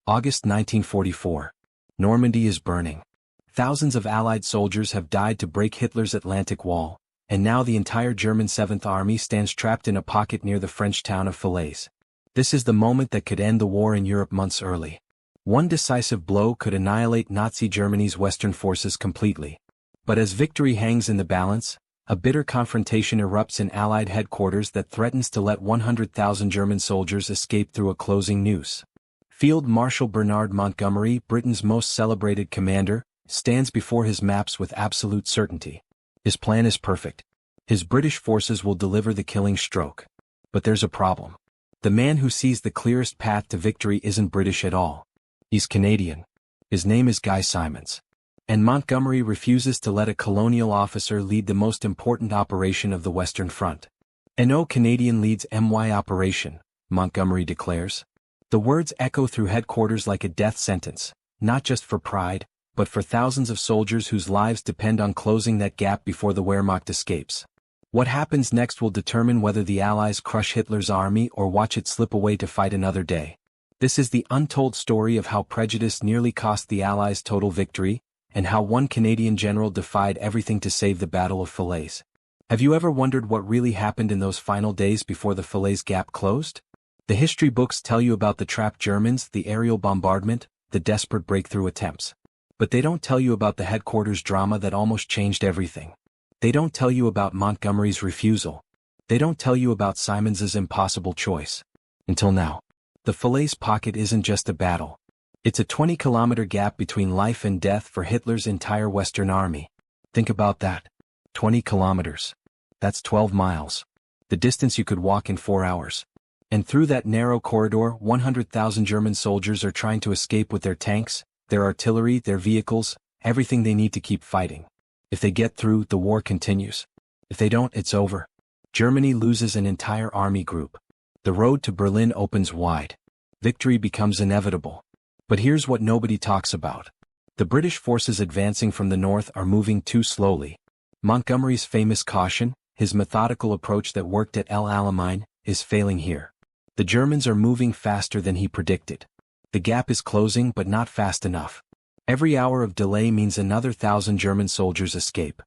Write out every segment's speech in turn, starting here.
August 1944. Normandy is burning. Thousands of Allied soldiers have died to break Hitler's Atlantic Wall, and now the entire German 7th Army stands trapped in a pocket near the French town of Falaise. This is the moment that could end the war in Europe months early. One decisive blow could annihilate Nazi Germany's Western forces completely. But as victory hangs in the balance, a bitter confrontation erupts in Allied headquarters that threatens to let 100,000 German soldiers escape through a closing noose. Field Marshal Bernard Montgomery, Britain's most celebrated commander, stands before his maps with absolute certainty. His plan is perfect. His British forces will deliver the killing stroke. But there's a problem. The man who sees the clearest path to victory isn't British at all. He's Canadian. His name is Guy Simonds. And Montgomery refuses to let a colonial officer lead the most important operation of the Western Front. "No Canadian leads my operation," Montgomery declares. The words echo through headquarters like a death sentence, not just for pride, but for thousands of soldiers whose lives depend on closing that gap before the Wehrmacht escapes. What happens next will determine whether the Allies crush Hitler's army or watch it slip away to fight another day. This is the untold story of how prejudice nearly cost the Allies total victory, and how one Canadian general defied everything to save the Battle of Falaise. Have you ever wondered what really happened in those final days before the Falaise Gap closed? The history books tell you about the trapped Germans, the aerial bombardment, the desperate breakthrough attempts. But they don't tell you about the headquarters drama that almost changed everything. They don't tell you about Montgomery's refusal. They don't tell you about Simonds's impossible choice. Until now. The Falaise Pocket isn't just a battle. It's a 20-kilometer gap between life and death for Hitler's entire Western Army. Think about that. 20 kilometers. That's 12 miles. The distance you could walk in 4 hours. And through that narrow corridor, 100,000 German soldiers are trying to escape with their tanks, their artillery, their vehicles, everything they need to keep fighting. If they get through, the war continues. If they don't, it's over. Germany loses an entire army group. The road to Berlin opens wide. Victory becomes inevitable. But here's what nobody talks about. The British forces advancing from the north are moving too slowly. Montgomery's famous caution, his methodical approach that worked at El Alamein, is failing here. The Germans are moving faster than he predicted. The gap is closing but not fast enough. Every hour of delay means another 1,000 German soldiers escape.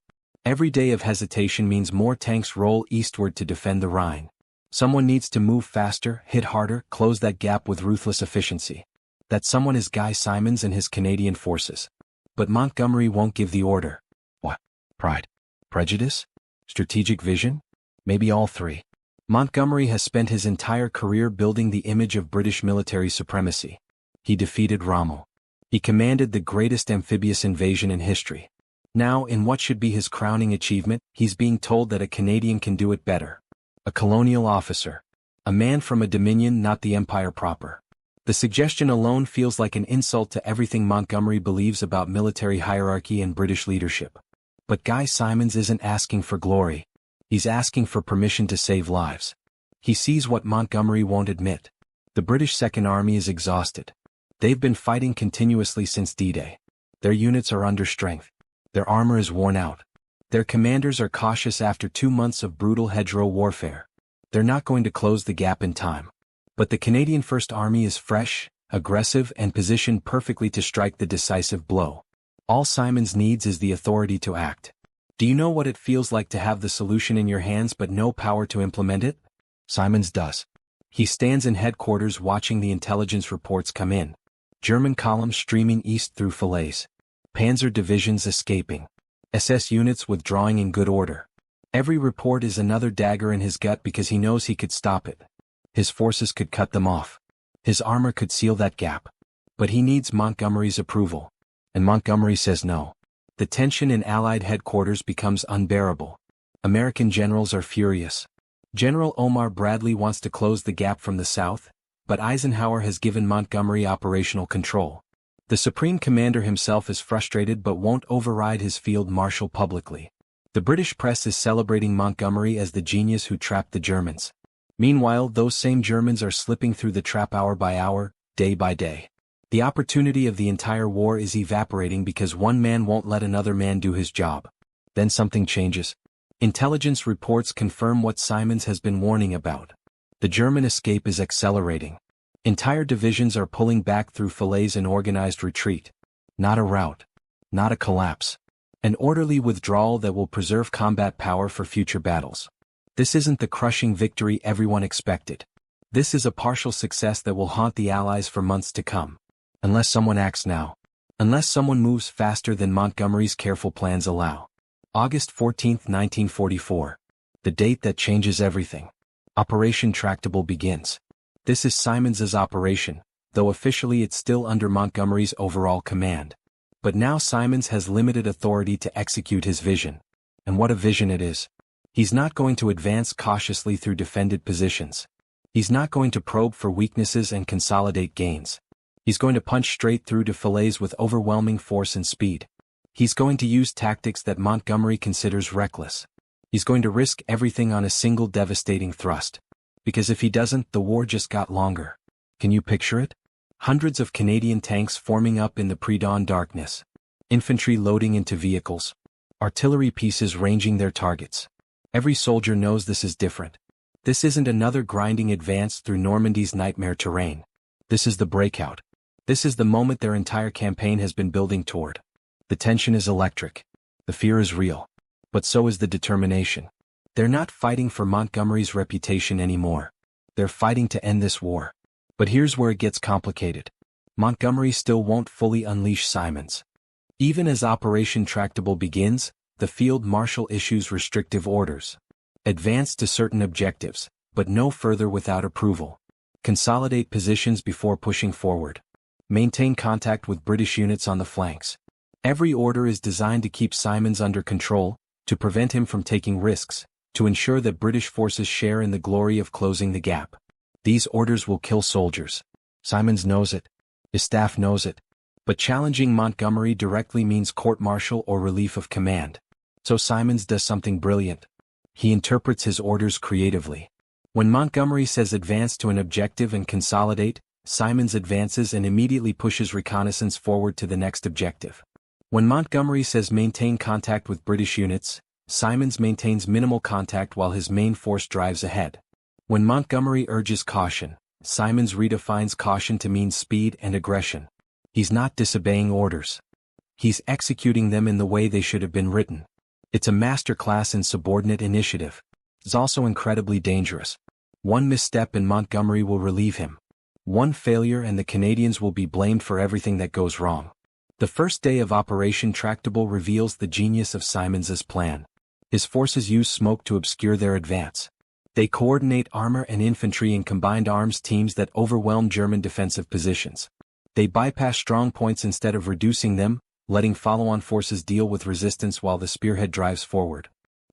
Every day of hesitation means more tanks roll eastward to defend the Rhine. Someone needs to move faster, hit harder, close that gap with ruthless efficiency. That someone is Guy Simonds and his Canadian forces. But Montgomery won't give the order. What? Pride? Prejudice? Strategic vision? Maybe all three. Montgomery has spent his entire career building the image of British military supremacy. He defeated Rommel. He commanded the greatest amphibious invasion in history. Now, in what should be his crowning achievement, he's being told that a Canadian can do it better. A colonial officer. A man from a dominion, not the empire proper. The suggestion alone feels like an insult to everything Montgomery believes about military hierarchy and British leadership. But Guy Simonds isn't asking for glory. He's asking for permission to save lives. He sees what Montgomery won't admit. The British Second Army is exhausted. They've been fighting continuously since D-Day. Their units are under strength. Their armor is worn out. Their commanders are cautious after 2 months of brutal hedgerow warfare. They're not going to close the gap in time. But the Canadian First Army is fresh, aggressive, and positioned perfectly to strike the decisive blow. All Simonds needs is the authority to act. Do you know what it feels like to have the solution in your hands but no power to implement it? Simonds does. He stands in headquarters watching the intelligence reports come in. German columns streaming east through Falaise. Panzer divisions escaping. SS units withdrawing in good order. Every report is another dagger in his gut because he knows he could stop it. His forces could cut them off. His armor could seal that gap. But he needs Montgomery's approval. And Montgomery says no. The tension in Allied headquarters becomes unbearable. American generals are furious. General Omar Bradley wants to close the gap from the south, but Eisenhower has given Montgomery operational control. The Supreme Commander himself is frustrated but won't override his field marshal publicly. The British press is celebrating Montgomery as the genius who trapped the Germans. Meanwhile, those same Germans are slipping through the trap hour by hour, day by day. The opportunity of the entire war is evaporating because one man won't let another man do his job. Then something changes. Intelligence reports confirm what Simonds has been warning about. The German escape is accelerating. Entire divisions are pulling back through Falaise in organized retreat. Not a rout. Not a collapse. An orderly withdrawal that will preserve combat power for future battles. This isn't the crushing victory everyone expected. This is a partial success that will haunt the Allies for months to come. Unless someone acts now. Unless someone moves faster than Montgomery's careful plans allow. August 14, 1944. The date that changes everything. Operation Tractable begins. This is Simonds's operation, though officially it's still under Montgomery's overall command. But now Simonds has limited authority to execute his vision. And what a vision it is. He's not going to advance cautiously through defended positions. He's not going to probe for weaknesses and consolidate gains. He's going to punch straight through to Falaise with overwhelming force and speed. He's going to use tactics that Montgomery considers reckless. He's going to risk everything on a single devastating thrust. Because if he doesn't, the war just got longer. Can you picture it? Hundreds of Canadian tanks forming up in the pre-dawn darkness. Infantry loading into vehicles. Artillery pieces ranging their targets. Every soldier knows this is different. This isn't another grinding advance through Normandy's nightmare terrain. This is the breakout. This is the moment their entire campaign has been building toward. The tension is electric. The fear is real. But so is the determination. They're not fighting for Montgomery's reputation anymore. They're fighting to end this war. But here's where it gets complicated. Montgomery still won't fully unleash Simonds. Even as Operation Tractable begins, the Field Marshal issues restrictive orders. Advance to certain objectives, but no further without approval. Consolidate positions before pushing forward. Maintain contact with British units on the flanks. Every order is designed to keep Simonds under control, to prevent him from taking risks, to ensure that British forces share in the glory of closing the gap. These orders will kill soldiers. Simonds knows it. His staff knows it. But challenging Montgomery directly means court-martial or relief of command. So Simonds does something brilliant. He interprets his orders creatively. When Montgomery says advance to an objective and consolidate, Simonds advances and immediately pushes reconnaissance forward to the next objective. When Montgomery says maintain contact with British units, Simonds maintains minimal contact while his main force drives ahead. When Montgomery urges caution, Simonds redefines caution to mean speed and aggression. He's not disobeying orders. He's executing them in the way they should have been written. It's a masterclass in subordinate initiative. It's also incredibly dangerous. One misstep and Montgomery will relieve him. One failure and the Canadians will be blamed for everything that goes wrong. The first day of Operation Tractable reveals the genius of Simonds's plan. His forces use smoke to obscure their advance. They coordinate armor and infantry in combined arms teams that overwhelm German defensive positions. They bypass strong points instead of reducing them, letting follow-on forces deal with resistance while the spearhead drives forward.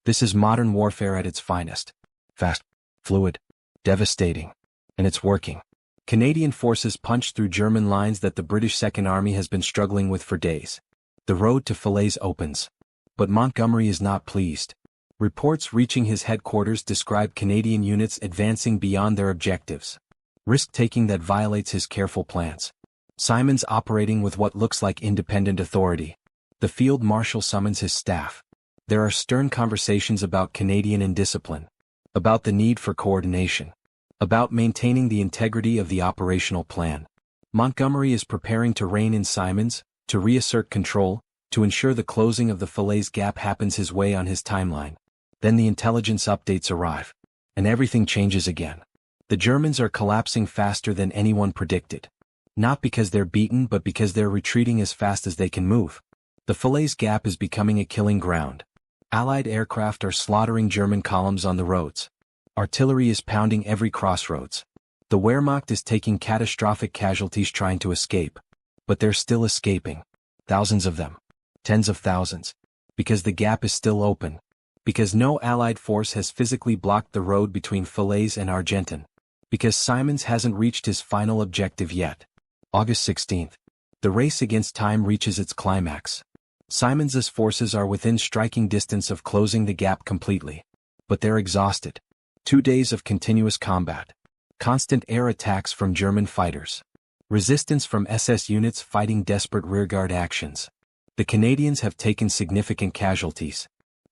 This is modern warfare at its finest. Fast, fluid, devastating. And it's working. Canadian forces punch through German lines that the British Second Army has been struggling with for days. The road to Falaise opens. But Montgomery is not pleased. Reports reaching his headquarters describe Canadian units advancing beyond their objectives. Risk-taking that violates his careful plans. Simonds operating with what looks like independent authority. The Field Marshal summons his staff. There are stern conversations about Canadian indiscipline. About the need for coordination. About maintaining the integrity of the operational plan. Montgomery is preparing to rein in Simonds, to reassert control, to ensure the closing of the Falaise gap happens his way on his timeline. Then the intelligence updates arrive. And everything changes again. The Germans are collapsing faster than anyone predicted. Not because they're beaten but because they're retreating as fast as they can move. The Falaise gap is becoming a killing ground. Allied aircraft are slaughtering German columns on the roads. Artillery is pounding every crossroads. The Wehrmacht is taking catastrophic casualties trying to escape. But they're still escaping. Thousands of them. Tens of thousands. Because the gap is still open. Because no Allied force has physically blocked the road between Falaise and Argentan. Because Simonds hasn't reached his final objective yet. August 16th. The race against time reaches its climax. Simonds's forces are within striking distance of closing the gap completely. But they're exhausted. 2 days of continuous combat. Constant air attacks from German fighters. Resistance from SS units fighting desperate rearguard actions. The Canadians have taken significant casualties.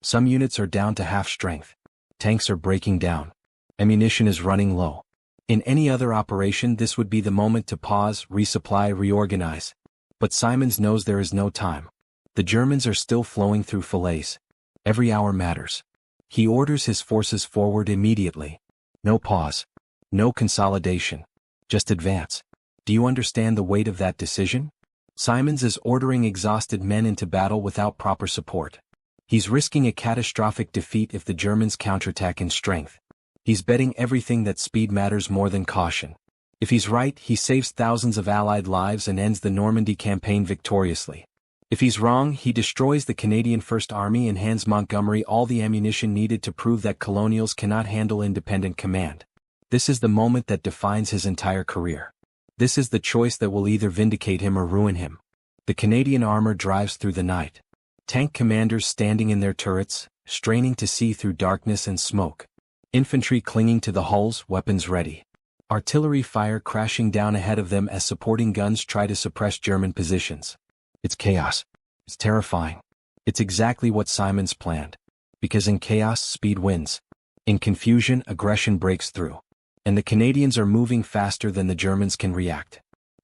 Some units are down to half strength. Tanks are breaking down. Ammunition is running low. In any other operation this would be the moment to pause, resupply, reorganize. But Simonds knows there is no time. The Germans are still flowing through Falaise. Every hour matters. He orders his forces forward immediately. No pause. No consolidation. Just advance. Do you understand the weight of that decision? Simonds is ordering exhausted men into battle without proper support. He's risking a catastrophic defeat if the Germans counterattack in strength. He's betting everything that speed matters more than caution. If he's right, he saves thousands of Allied lives and ends the Normandy campaign victoriously. If he's wrong, he destroys the Canadian First Army and hands Montgomery all the ammunition needed to prove that colonials cannot handle independent command. This is the moment that defines his entire career. This is the choice that will either vindicate him or ruin him. The Canadian armor drives through the night. Tank commanders standing in their turrets, straining to see through darkness and smoke. Infantry clinging to the hulls, weapons ready. Artillery fire crashing down ahead of them as supporting guns try to suppress German positions. It's chaos. It's terrifying. It's exactly what Simonds planned. Because in chaos, speed wins. In confusion, aggression breaks through. And the Canadians are moving faster than the Germans can react.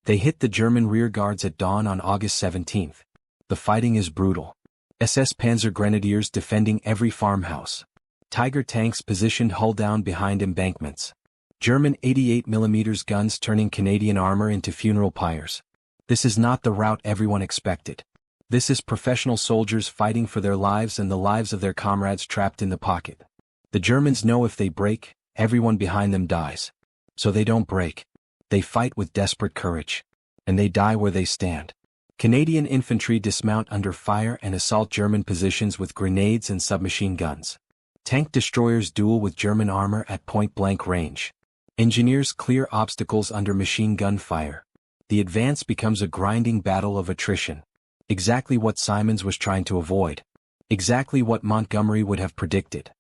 They hit the German rearguards at dawn on August 17th. The fighting is brutal. SS Panzer Grenadiers defending every farmhouse. Tiger tanks positioned hull down behind embankments. German 88mm guns turning Canadian armor into funeral pyres. This is not the rout everyone expected. This is professional soldiers fighting for their lives and the lives of their comrades trapped in the pocket. The Germans know if they break, everyone behind them dies. So they don't break. They fight with desperate courage. And they die where they stand. Canadian infantry dismount under fire and assault German positions with grenades and submachine guns. Tank destroyers duel with German armor at point-blank range. Engineers clear obstacles under machine gun fire. The advance becomes a grinding battle of attrition. Exactly what Simonds was trying to avoid. Exactly what Montgomery would have predicted.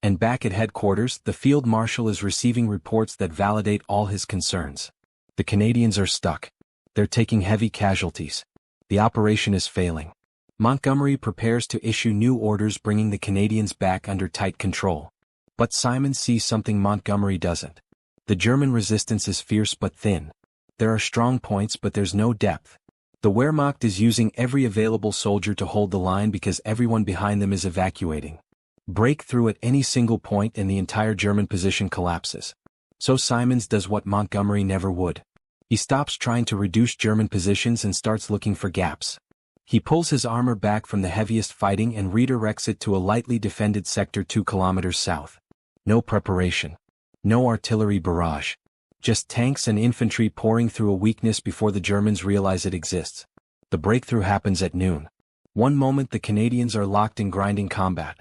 And back at headquarters, the field marshal is receiving reports that validate all his concerns. The Canadians are stuck. They're taking heavy casualties. The operation is failing. Montgomery prepares to issue new orders bringing the Canadians back under tight control. But Simonds sees something Montgomery doesn't. The German resistance is fierce but thin. There are strong points but there's no depth. The Wehrmacht is using every available soldier to hold the line because everyone behind them is evacuating. Break through at any single point and the entire German position collapses. So Simonds does what Montgomery never would. He stops trying to reduce German positions and starts looking for gaps. He pulls his armor back from the heaviest fighting and redirects it to a lightly defended sector 2 kilometers south. No preparation. No artillery barrage. Just tanks and infantry pouring through a weakness before the Germans realize it exists. The breakthrough happens at noon. One moment the Canadians are locked in grinding combat.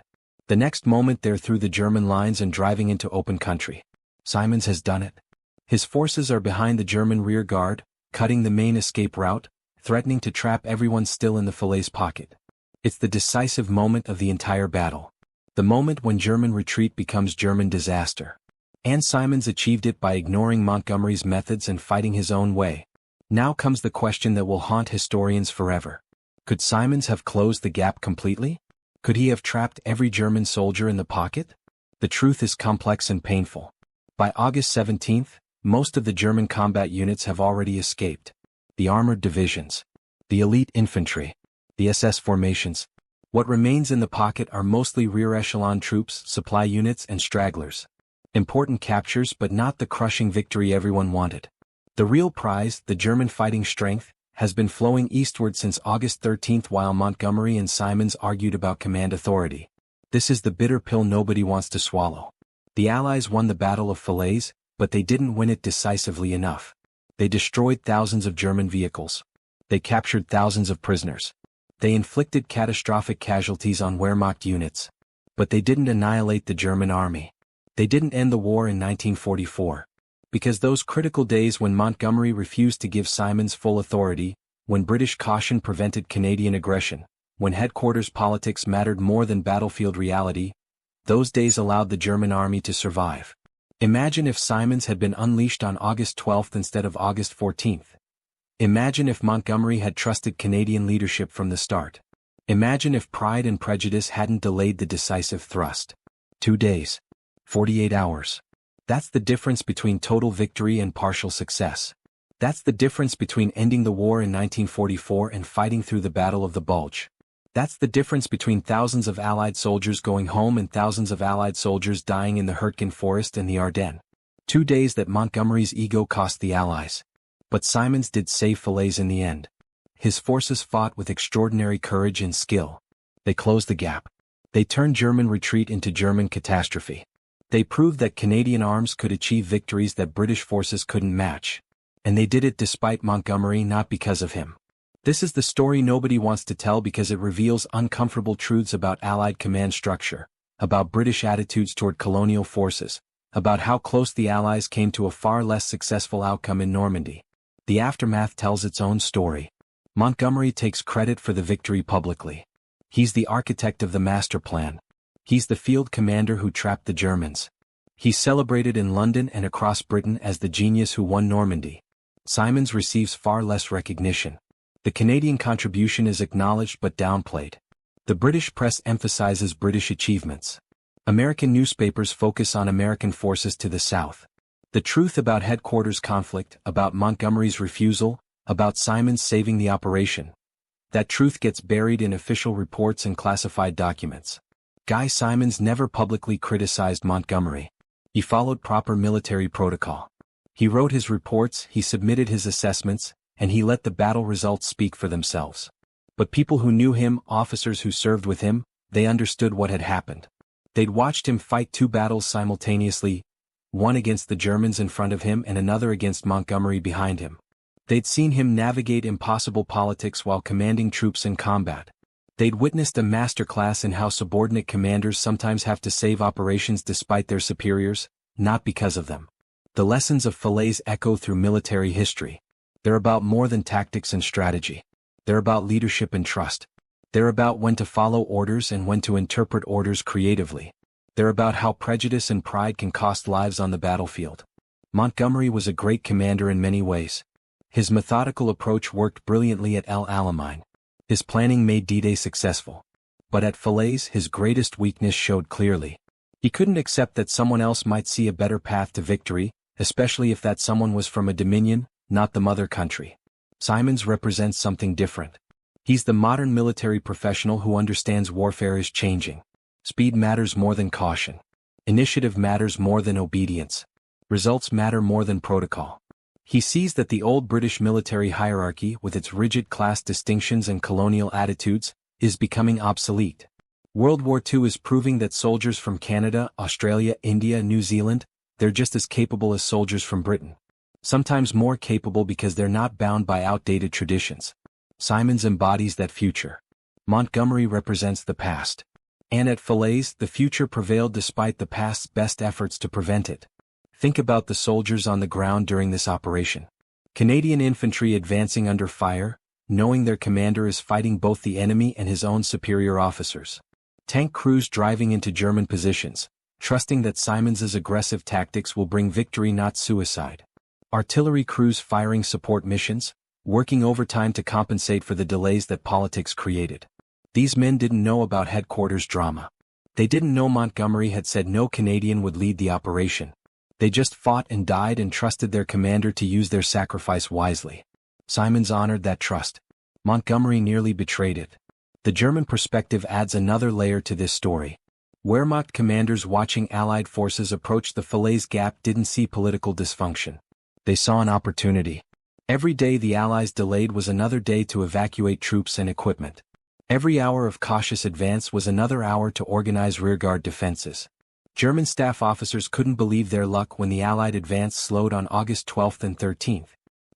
The next moment they're through the German lines and driving into open country. Simonds has done it. His forces are behind the German rear guard, cutting the main escape route, threatening to trap everyone still in the Falaise Pocket. It's the decisive moment of the entire battle. The moment when German retreat becomes German disaster. And Simonds achieved it by ignoring Montgomery's methods and fighting his own way. Now comes the question that will haunt historians forever. Could Simonds have closed the gap completely? Could he have trapped every German soldier in the pocket? The truth is complex and painful. By August 17th, most of the German combat units have already escaped. The armored divisions, the elite infantry, the SS formations. What remains in the pocket are mostly rear echelon troops, supply units and stragglers. Important captures but not the crushing victory everyone wanted. The real prize, the German fighting strength, has been flowing eastward since August 13th while Montgomery and Simonds argued about command authority. This is the bitter pill nobody wants to swallow. The Allies won the Battle of Falaise, but they didn't win it decisively enough. They destroyed thousands of German vehicles. They captured thousands of prisoners. They inflicted catastrophic casualties on Wehrmacht units. But they didn't annihilate the German army. They didn't end the war in 1944. Because those critical days when Montgomery refused to give Simonds full authority, when British caution prevented Canadian aggression, when headquarters politics mattered more than battlefield reality, those days allowed the German army to survive. Imagine if Simonds had been unleashed on August 12th instead of August 14th. Imagine if Montgomery had trusted Canadian leadership from the start. Imagine if pride and prejudice hadn't delayed the decisive thrust. 2 days. 48 hours. That's the difference between total victory and partial success. That's the difference between ending the war in 1944 and fighting through the Battle of the Bulge. That's the difference between thousands of Allied soldiers going home and thousands of Allied soldiers dying in the Hurtgen Forest and the Ardennes. 2 days that Montgomery's ego cost the Allies. But Simonds did save Falaise in the end. His forces fought with extraordinary courage and skill. They closed the gap. They turned German retreat into German catastrophe. They proved that Canadian arms could achieve victories that British forces couldn't match. And they did it despite Montgomery, not because of him. This is the story nobody wants to tell because it reveals uncomfortable truths about Allied command structure, about British attitudes toward colonial forces, about how close the Allies came to a far less successful outcome in Normandy. The aftermath tells its own story. Montgomery takes credit for the victory publicly. He's the architect of the master plan. He's the field commander who trapped the Germans. He's celebrated in London and across Britain as the genius who won Normandy. Simonds receives far less recognition. The Canadian contribution is acknowledged but downplayed. The British press emphasizes British achievements. American newspapers focus on American forces to the south. The truth about headquarters conflict, about Montgomery's refusal, about Simonds saving the operation. That truth gets buried in official reports and classified documents. Guy Simonds never publicly criticized Montgomery. He followed proper military protocol. He wrote his reports, he submitted his assessments, and he let the battle results speak for themselves. But people who knew him, officers who served with him, they understood what had happened. They'd watched him fight 2 battles simultaneously, one against the Germans in front of him and another against Montgomery behind him. They'd seen him navigate impossible politics while commanding troops in combat. They'd witnessed a masterclass in how subordinate commanders sometimes have to save operations despite their superiors, not because of them. The lessons of Falaise echo through military history. They're about more than tactics and strategy. They're about leadership and trust. They're about when to follow orders and when to interpret orders creatively. They're about how prejudice and pride can cost lives on the battlefield. Montgomery was a great commander in many ways. His methodical approach worked brilliantly at El Alamein. His planning made D-Day successful. But at Falaise, his greatest weakness showed clearly. He couldn't accept that someone else might see a better path to victory, especially if that someone was from a dominion, not the mother country. Simonds represents something different. He's the modern military professional who understands warfare is changing. Speed matters more than caution. Initiative matters more than obedience. Results matter more than protocol. He sees that the old British military hierarchy, with its rigid class distinctions and colonial attitudes, is becoming obsolete. World War II is proving that soldiers from Canada, Australia, India, New Zealand, they're just as capable as soldiers from Britain. Sometimes more capable because they're not bound by outdated traditions. Simonds embodies that future. Montgomery represents the past. And at Falaise, the future prevailed despite the past's best efforts to prevent it. Think about the soldiers on the ground during this operation. Canadian infantry advancing under fire, knowing their commander is fighting both the enemy and his own superior officers. Tank crews driving into German positions, trusting that Simonds's aggressive tactics will bring victory, not suicide. Artillery crews firing support missions, working overtime to compensate for the delays that politics created. These men didn't know about headquarters drama. They didn't know Montgomery had said no Canadian would lead the operation. They just fought and died and trusted their commander to use their sacrifice wisely. Simonds honored that trust. Montgomery nearly betrayed it. The German perspective adds another layer to this story. Wehrmacht commanders watching Allied forces approach the Falaise Gap didn't see political dysfunction. They saw an opportunity. Every day the Allies delayed was another day to evacuate troops and equipment. Every hour of cautious advance was another hour to organize rearguard defenses. German staff officers couldn't believe their luck when the Allied advance slowed on August 12th and 13th.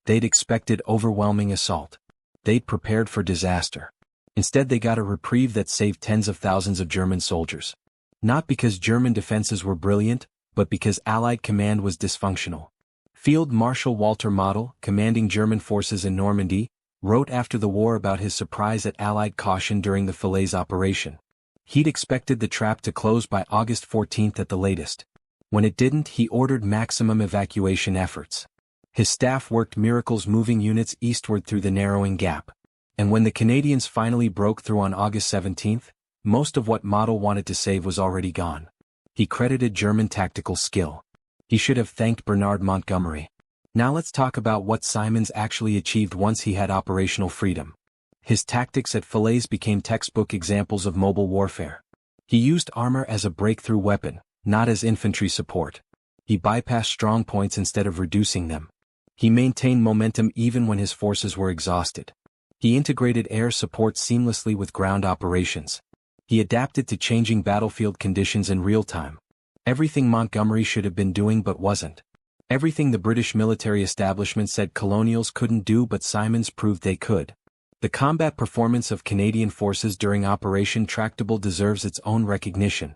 They'd expected overwhelming assault. They'd prepared for disaster. Instead they got a reprieve that saved tens of thousands of German soldiers. Not because German defenses were brilliant, but because Allied command was dysfunctional. Field Marshal Walter Model, commanding German forces in Normandy, wrote after the war about his surprise at Allied caution during the Falaise operation. He'd expected the trap to close by August 14th at the latest. When it didn't, he ordered maximum evacuation efforts. His staff worked miracles moving units eastward through the narrowing gap. And when the Canadians finally broke through on August 17th, most of what Model wanted to save was already gone. He credited German tactical skill. He should have thanked Bernard Montgomery. Now let's talk about what Simonds actually achieved once he had operational freedom. His tactics at Falaise became textbook examples of mobile warfare. He used armor as a breakthrough weapon, not as infantry support. He bypassed strong points instead of reducing them. He maintained momentum even when his forces were exhausted. He integrated air support seamlessly with ground operations. He adapted to changing battlefield conditions in real time. Everything Montgomery should have been doing but wasn't. Everything the British military establishment said colonials couldn't do but Simonds proved they could. The combat performance of Canadian forces during Operation Tractable deserves its own recognition.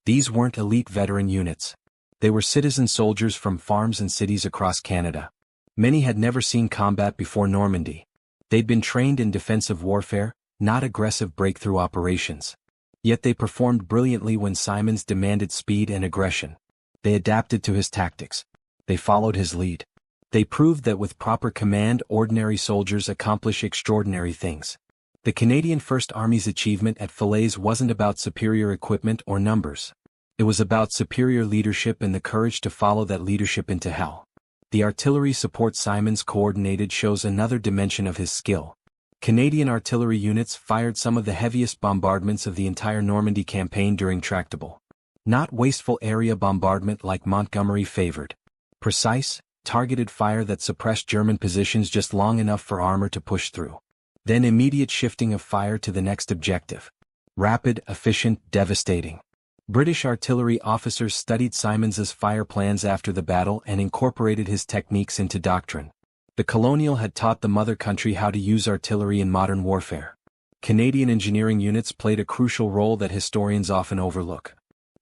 These weren't elite veteran units. They were citizen soldiers from farms and cities across Canada. Many had never seen combat before Normandy. They'd been trained in defensive warfare, not aggressive breakthrough operations. Yet they performed brilliantly when Simonds demanded speed and aggression. They adapted to his tactics. They followed his lead. They proved that with proper command, ordinary soldiers accomplish extraordinary things. The Canadian First Army's achievement at Falaise wasn't about superior equipment or numbers. It was about superior leadership and the courage to follow that leadership into hell. The artillery support Simonds coordinated shows another dimension of his skill. Canadian artillery units fired some of the heaviest bombardments of the entire Normandy campaign during Tractable. Not wasteful area bombardment like Montgomery favored. Precise, targeted fire that suppressed German positions just long enough for armor to push through. Then immediate shifting of fire to the next objective. Rapid, efficient, devastating. British artillery officers studied Simonds's fire plans after the battle and incorporated his techniques into doctrine. The colonial had taught the mother country how to use artillery in modern warfare. Canadian engineering units played a crucial role that historians often overlook.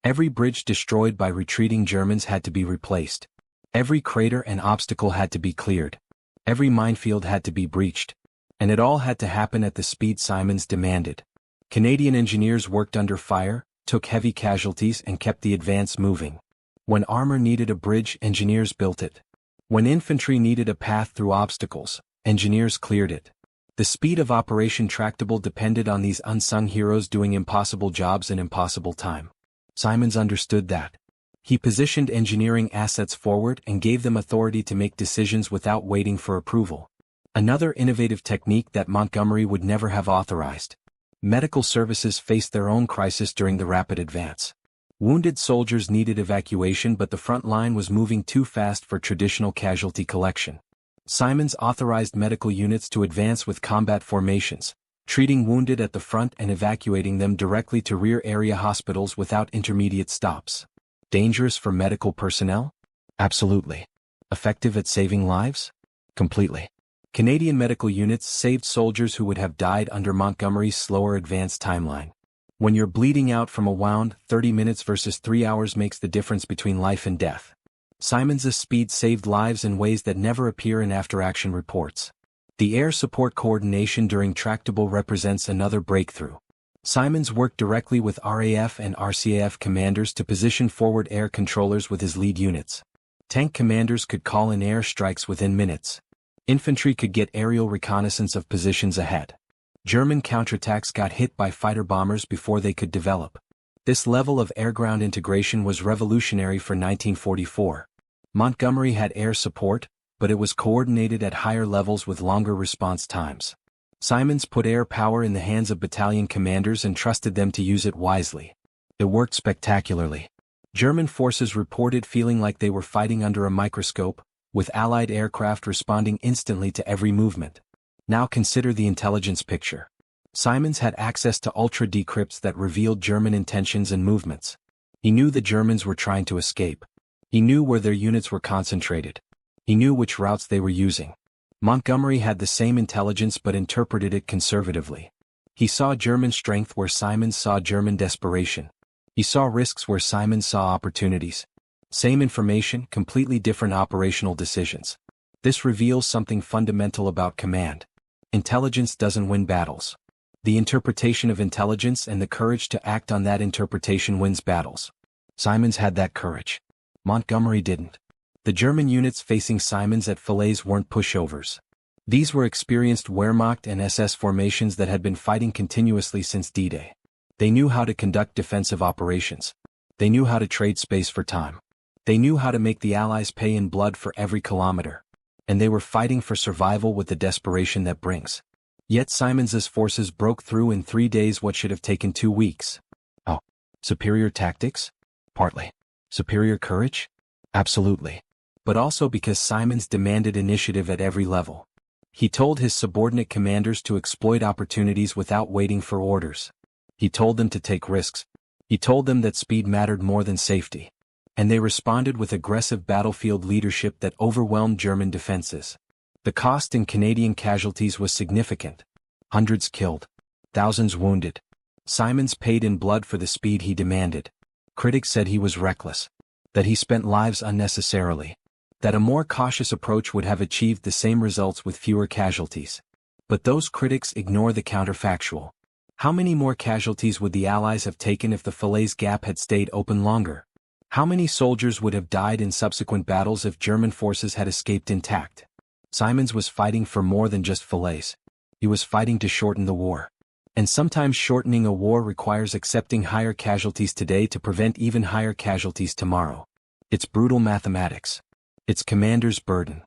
Every bridge destroyed by retreating Germans had to be replaced. Every crater and obstacle had to be cleared. Every minefield had to be breached. And it all had to happen at the speed Simonds demanded. Canadian engineers worked under fire, took heavy casualties and kept the advance moving. When armor needed a bridge, engineers built it. When infantry needed a path through obstacles, engineers cleared it. The speed of Operation Tractable depended on these unsung heroes doing impossible jobs in impossible time. Simonds understood that. He positioned engineering assets forward and gave them authority to make decisions without waiting for approval. Another innovative technique that Montgomery would never have authorized. Medical services faced their own crisis during the rapid advance. Wounded soldiers needed evacuation, but the front line was moving too fast for traditional casualty collection. Simonds authorized medical units to advance with combat formations, treating wounded at the front and evacuating them directly to rear area hospitals without intermediate stops. Dangerous for medical personnel? Absolutely. Effective at saving lives? Completely. Canadian medical units saved soldiers who would have died under Montgomery's slower advance timeline. When you're bleeding out from a wound, 30 minutes versus 3 hours makes the difference between life and death. Simonds' speed saved lives in ways that never appear in after-action reports. The air support coordination during Tractable represents another breakthrough. Simonds worked directly with RAF and RCAF commanders to position forward air controllers with his lead units. Tank commanders could call in air strikes within minutes. Infantry could get aerial reconnaissance of positions ahead. German counterattacks got hit by fighter bombers before they could develop. This level of air-ground integration was revolutionary for 1944. Montgomery had air support, but it was coordinated at higher levels with longer response times. Simonds put air power in the hands of battalion commanders and trusted them to use it wisely. It worked spectacularly. German forces reported feeling like they were fighting under a microscope, with Allied aircraft responding instantly to every movement. Now consider the intelligence picture. Simonds had access to ultra-decrypts that revealed German intentions and movements. He knew the Germans were trying to escape. He knew where their units were concentrated. He knew which routes they were using. Montgomery had the same intelligence but interpreted it conservatively. He saw German strength where Simonds saw German desperation. He saw risks where Simonds saw opportunities. Same information, completely different operational decisions. This reveals something fundamental about command. Intelligence doesn't win battles. The interpretation of intelligence and the courage to act on that interpretation wins battles. Simonds had that courage. Montgomery didn't. The German units facing Simonds at Falaise weren't pushovers. These were experienced Wehrmacht and SS formations that had been fighting continuously since D-Day. They knew how to conduct defensive operations. They knew how to trade space for time. They knew how to make the Allies pay in blood for every kilometer. And they were fighting for survival with the desperation that brings. Yet Simonds's forces broke through in 3 days what should have taken 2 weeks. Oh, superior tactics? Partly. Superior courage? Absolutely. But also because Simonds demanded initiative at every level. He told his subordinate commanders to exploit opportunities without waiting for orders. He told them to take risks. He told them that speed mattered more than safety. And they responded with aggressive battlefield leadership that overwhelmed German defenses. The cost in Canadian casualties was significant. Hundreds killed. Thousands wounded. Simonds paid in blood for the speed he demanded. Critics said he was reckless. That he spent lives unnecessarily. That a more cautious approach would have achieved the same results with fewer casualties. But those critics ignore the counterfactual. How many more casualties would the Allies have taken if the Falaise Gap had stayed open longer? How many soldiers would have died in subsequent battles if German forces had escaped intact? Simonds was fighting for more than just Falaise. He was fighting to shorten the war. And sometimes shortening a war requires accepting higher casualties today to prevent even higher casualties tomorrow. It's brutal mathematics. It's commander's burden.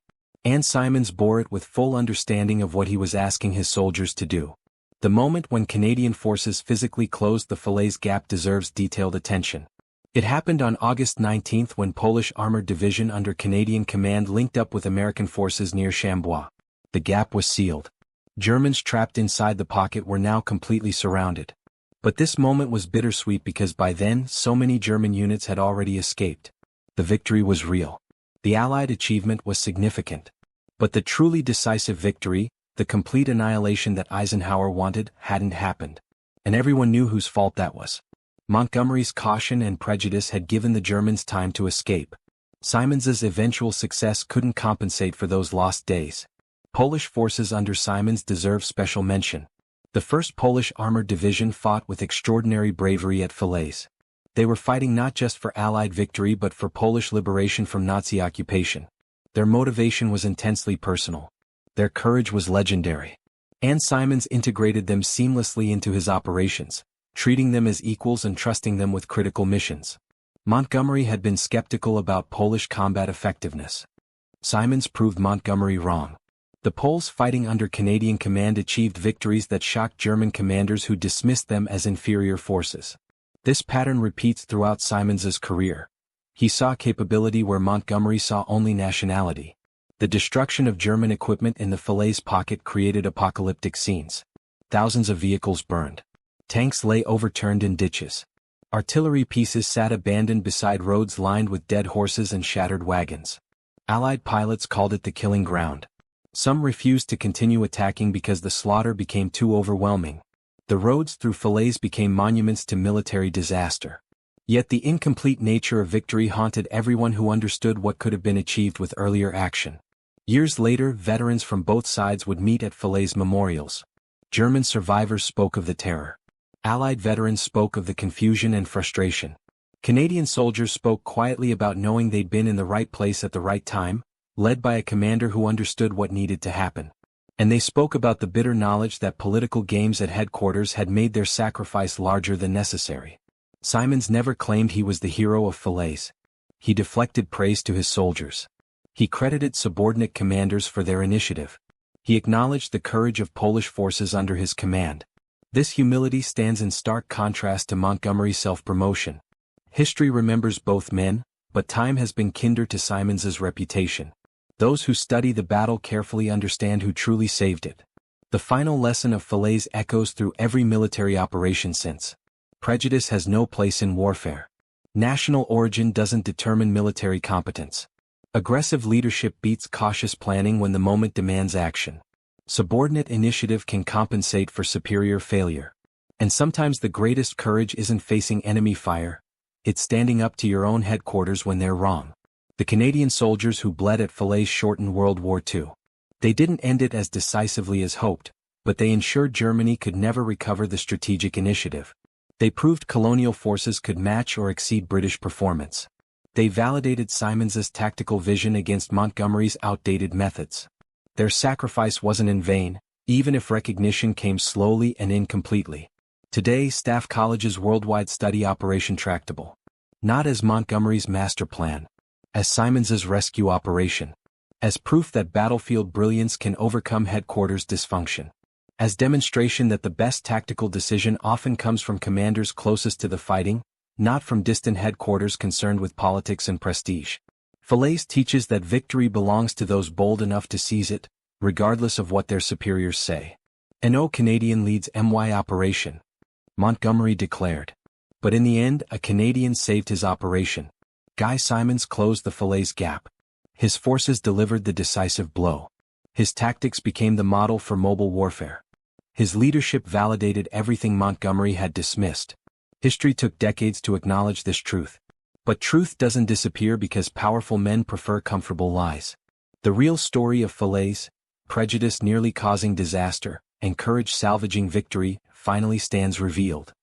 And Simonds bore it with full understanding of what he was asking his soldiers to do. The moment when Canadian forces physically closed the Falaise Gap deserves detailed attention. It happened on August 19 when Polish Armored Division under Canadian command linked up with American forces near Chambois. The gap was sealed. Germans trapped inside the pocket were now completely surrounded. But this moment was bittersweet because by then so many German units had already escaped. The victory was real. The Allied achievement was significant. But the truly decisive victory, the complete annihilation that Eisenhower wanted, hadn't happened. And everyone knew whose fault that was. Montgomery's caution and prejudice had given the Germans time to escape. Simonds's eventual success couldn't compensate for those lost days. Polish forces under Simonds deserve special mention. The 1st Polish Armored Division fought with extraordinary bravery at Falaise. They were fighting not just for Allied victory but for Polish liberation from Nazi occupation. Their motivation was intensely personal. Their courage was legendary. And Simonds integrated them seamlessly into his operations, treating them as equals and trusting them with critical missions. Montgomery had been skeptical about Polish combat effectiveness. Simonds proved Montgomery wrong. The Poles fighting under Canadian command achieved victories that shocked German commanders who dismissed them as inferior forces. This pattern repeats throughout Simonds's career. He saw capability where Montgomery saw only nationality. The destruction of German equipment in the Falaise Pocket created apocalyptic scenes. Thousands of vehicles burned. Tanks lay overturned in ditches. Artillery pieces sat abandoned beside roads lined with dead horses and shattered wagons. Allied pilots called it the killing ground. Some refused to continue attacking because the slaughter became too overwhelming. The roads through Falaise became monuments to military disaster. Yet the incomplete nature of victory haunted everyone who understood what could have been achieved with earlier action. Years later, veterans from both sides would meet at Falaise memorials. German survivors spoke of the terror. Allied veterans spoke of the confusion and frustration. Canadian soldiers spoke quietly about knowing they'd been in the right place at the right time, led by a commander who understood what needed to happen. And they spoke about the bitter knowledge that political games at headquarters had made their sacrifice larger than necessary. Simonds never claimed he was the hero of Falaise. He deflected praise to his soldiers. He credited subordinate commanders for their initiative. He acknowledged the courage of Polish forces under his command. This humility stands in stark contrast to Montgomery's self-promotion. History remembers both men, but time has been kinder to Simonds's reputation. Those who study the battle carefully understand who truly saved it. The final lesson of Falaise echoes through every military operation since. Prejudice has no place in warfare. National origin doesn't determine military competence. Aggressive leadership beats cautious planning when the moment demands action. Subordinate initiative can compensate for superior failure. And sometimes the greatest courage isn't facing enemy fire. It's standing up to your own headquarters when they're wrong. The Canadian soldiers who bled at Falaise shortened World War II. They didn't end it as decisively as hoped, but they ensured Germany could never recover the strategic initiative. They proved colonial forces could match or exceed British performance. They validated Simonds's tactical vision against Montgomery's outdated methods. Their sacrifice wasn't in vain, even if recognition came slowly and incompletely. Today, staff colleges worldwide study Operation Tractable. Not as Montgomery's master plan, as Simonds's rescue operation, as proof that battlefield brilliance can overcome headquarters dysfunction, as demonstration that the best tactical decision often comes from commanders closest to the fighting, not from distant headquarters concerned with politics and prestige. Falaise teaches that victory belongs to those bold enough to seize it, regardless of what their superiors say. "An Canadian leads my operation," Montgomery declared. But in the end, a Canadian saved his operation. Guy Simonds closed the Falaise Gap. His forces delivered the decisive blow. His tactics became the model for mobile warfare. His leadership validated everything Montgomery had dismissed. History took decades to acknowledge this truth. But truth doesn't disappear because powerful men prefer comfortable lies. The real story of Falaise, prejudice nearly causing disaster, and courage salvaging victory, finally stands revealed.